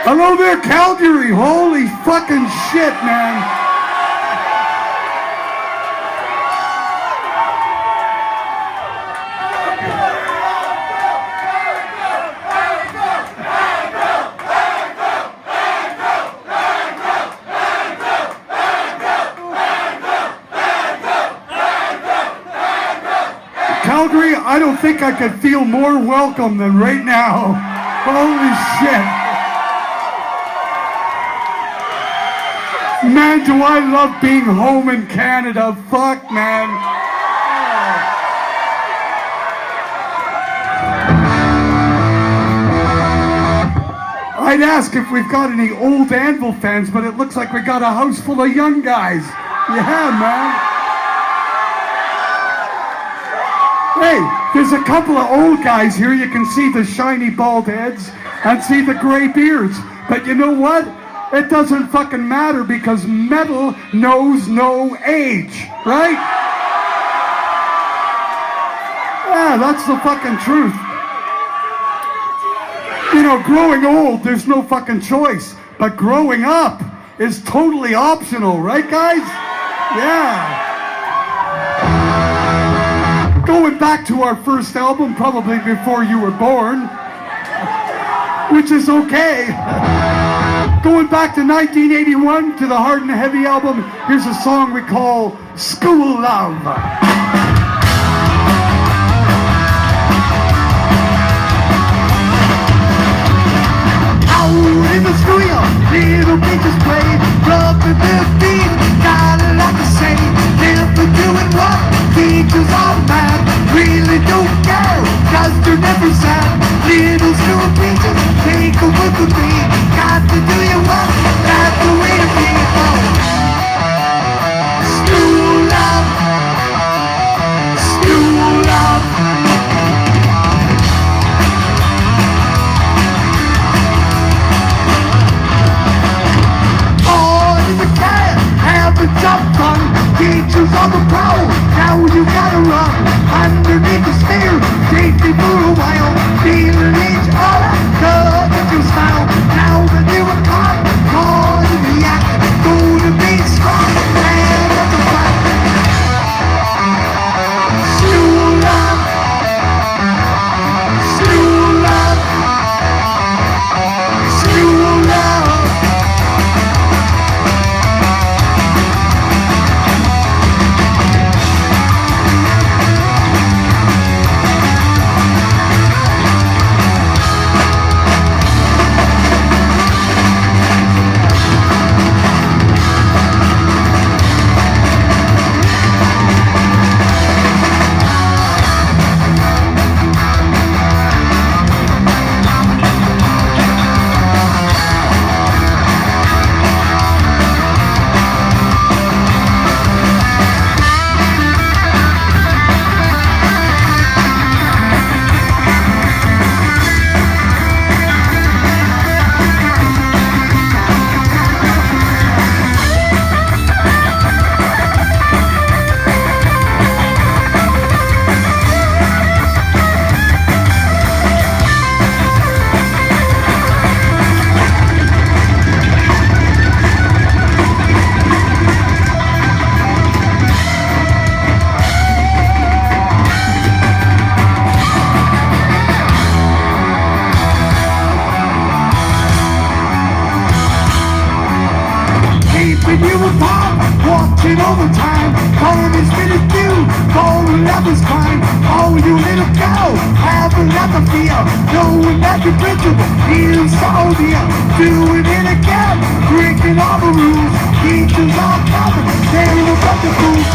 Hello there, Calgary. Holy fucking shit, man. Calgary, I don't think I could feel more welcome than right now. Holy shit. Man, do I love being home in Canada. Fuck, man. I'd ask if we've got any old Anvil fans, but it looks like we got a house full of young guys. Yeah, man. Hey, there's a couple of old guys here. You can see the shiny bald heads and see the gray beards. But you know what? It doesn't fucking matter because metal knows no age, right? Yeah, that's the fucking truth. You know, growing old, there's no fucking choice. But growing up is totally optional, right, guys? Yeah. Going back to our first album, probably before you were born, which is okay. Going back to 1981, to the Hard and Heavy album, here's a song we call School Love. Out in the schoolyard, little bitches play, rubbing their feet, got a lot to say, never doing what teachers are mad, really don't care, cause they're never sad. Little school teachers, take a look at me, got to do you what, that's the way to be. School love, school love. On in the cat, having some fun, teachers on the prowl, now you gotta run underneath the stairs, safety for a while, feeling each other, touching your smile. Now that you are caught in the act, gonna be strong and at the back. School love, school love, school love. You were pop, watching all the time, calling as good as you, falling love is fine. Oh, you little girl, having nothing fear, knowing that you're principal is all dear, doing it again, breaking all the rules, teachers are coming, they're a bunch of fools.